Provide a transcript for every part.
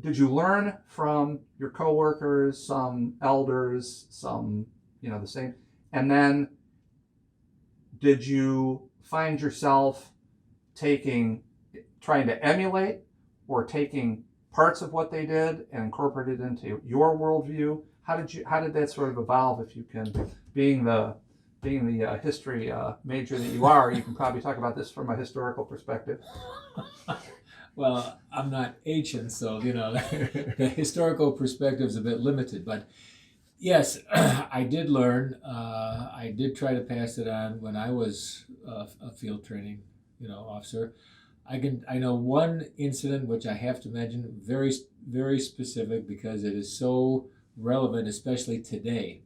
did you learn from your coworkers, some elders, some, the same? And then did you find yourself trying to emulate or taking parts of what they did and incorporate it into your worldview? How did that sort of evolve? If you can, being the history major that you are, you can probably talk about this from a historical perspective. Well, I'm not ancient, so the historical perspective is a bit limited. But yes, I did learn. I did try to pass it on when I was a field training, officer. I know one incident which I have to mention, very, very specific because it is so relevant, especially today.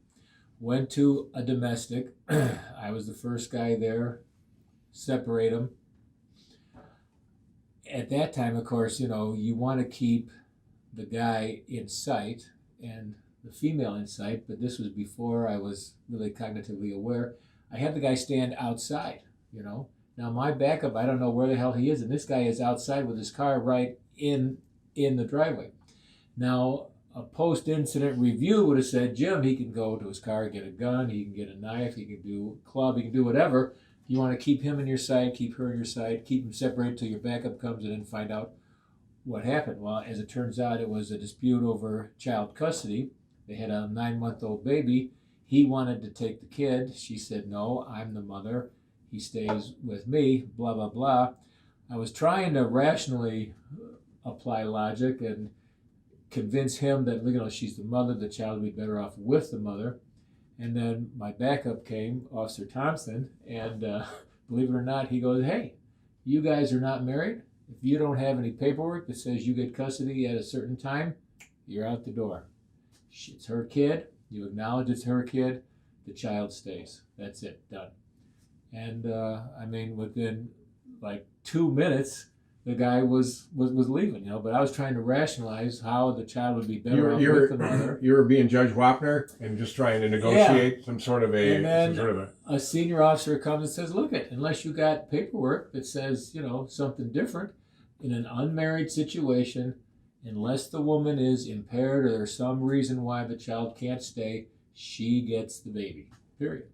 Went to a domestic. I was the first guy there. Separate them. At that time, of course, you want to keep the guy in sight and the female in sight, but this was before I was really cognitively aware. I had the guy stand outside, Now my backup, I don't know where the hell he is, and this guy is outside with his car right in the driveway. Now, a post-incident review would have said, Jim, he can go to his car, get a gun, he can get a knife, he can do a club, he can do whatever. You want to keep him in your sight, keep her in your sight, keep them separated till your backup comes in and find out what happened. Well, as it turns out, it was a dispute over child custody. They had a 9-month-old baby. He wanted to take the kid. She said, no, I'm the mother. He stays with me, blah, blah, blah. I was trying to rationally apply logic and convince him that, she's the mother, the child would be better off with the mother. And then my backup came, Officer Thompson, and believe it or not, he goes, hey, you guys are not married. If you don't have any paperwork that says you get custody at a certain time, you're out the door. It's her kid. You acknowledge it's her kid. The child stays. That's it. Done. And within like 2 minutes, the guy was leaving, but I was trying to rationalize how the child would be better off with the mother. You were being Judge Wapner and just trying to negotiate some sort of a senior officer comes and says, look, unless you got paperwork that says, something different, in an unmarried situation, unless the woman is impaired or there's some reason why the child can't stay, she gets the baby, period,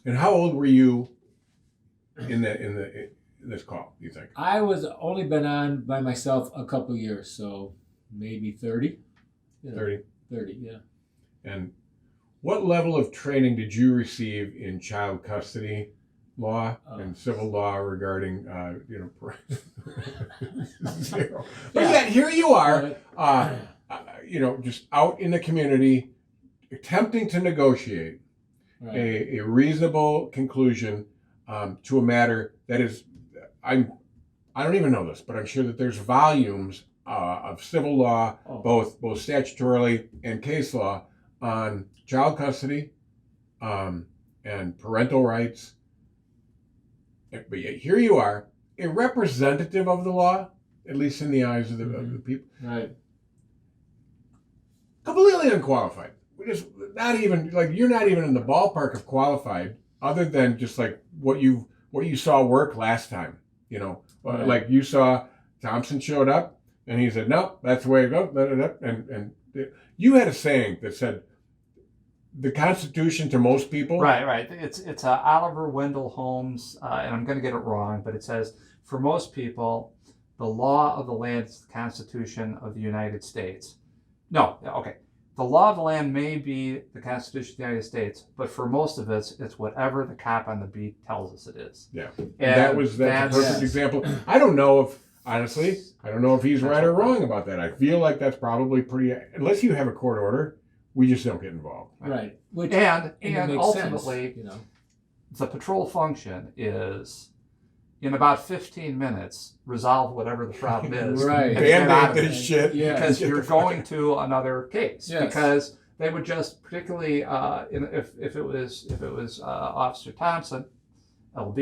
And how old were you in this call, do you think? I was only been on by myself a couple of years, so maybe 30. 30? 30, yeah. And what level of training did you receive in child custody law and civil law regarding, zero? But yet here you are, just out in the community, attempting to negotiate a reasonable conclusion to a matter that is, I don't even know this, but I'm sure that there's volumes of civil law, both statutorily and case law, on child custody and parental rights. But yet here you are, a representative of the law, at least in the eyes of the people. Right. Completely unqualified. Just not even, you're not even in the ballpark of qualified, other than just what you saw work last time. Right. Like you saw Thompson showed up and he said, no, that's the way it goes. And you had a saying that said, the Constitution to most people. Right. It's Oliver Wendell Holmes, and I'm going to get it wrong, but it says, for most people, the law of the land is the Constitution of the United States. No, okay. The law of the land may be the Constitution of the United States, but for most of us, it's whatever the cop on the beat tells us it is. Yeah, that's a perfect example. I don't know if he's right or wrong about that. I feel like that's probably unless you have a court order, we just don't get involved. Right. And ultimately, sense, the patrol function is, in about 15 minutes, resolve whatever the problem is. Right. Band-aid this shit. Yeah. Because you're going to another case. Yes. Because they would just, particularly if it was Officer Thompson, LD,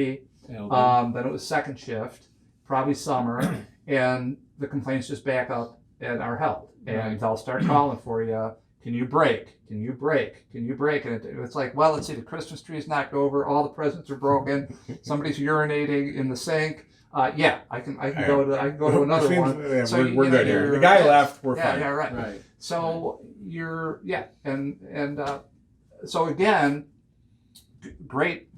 then it was second shift, probably summer, and the complaints just back up and are held. And they'll start calling for you. Can you break? Can you break? Can you break? And it's like, well, let's see, the Christmas tree is knocked over, all the presents are broken, somebody's urinating in the sink, Yeah, I can go to another Seems- one. yeah, So, we're good here. The guy left. We're yeah, fine. yeah, right. Right. So you're so again, great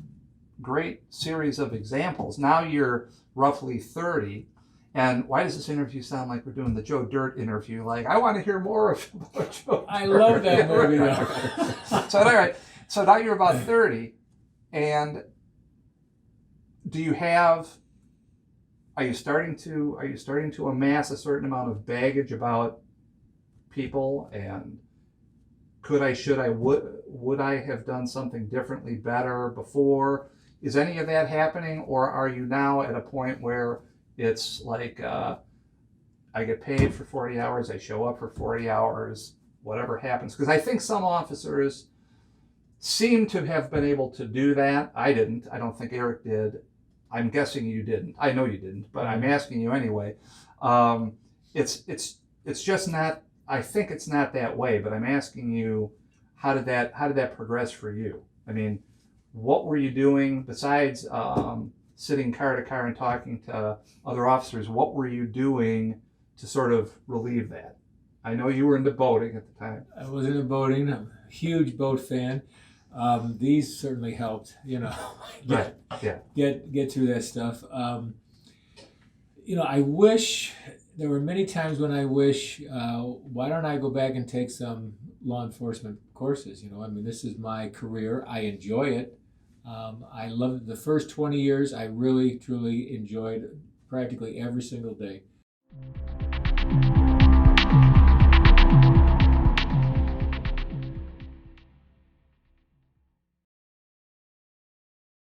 series of examples. Now you're roughly 30. And why does this interview sound like we're doing the Joe Dirt interview? Like, I want to hear more about Joe I Dirt. love that movie. So, all right. So now you're about 30. And are you starting to amass a certain amount of baggage about people, and would I have done something differently, better before? Is any of that happening, or are you now at a point where it's like, I get paid for 40 hours, I show up for 40 hours, whatever happens? Because I think some officers seem to have been able to do that. I didn't. I don't think Eric did. I'm guessing you didn't. I know you didn't, but I'm asking you anyway. It's just not. I think it's not that way, but I'm asking you, how did that progress for you? I mean, what were you doing besides sitting car to car and talking to other officers? What were you doing to sort of relieve that? I know you were into boating at the time. I was into boating. I'm a huge boat fan. These certainly helped, Right. Yeah. get through that stuff. I wish, there were many times when I wish, why don't I go back and take some law enforcement courses? This is my career. I enjoy it. I loved the first 20 years. I really, truly enjoyed practically every single day.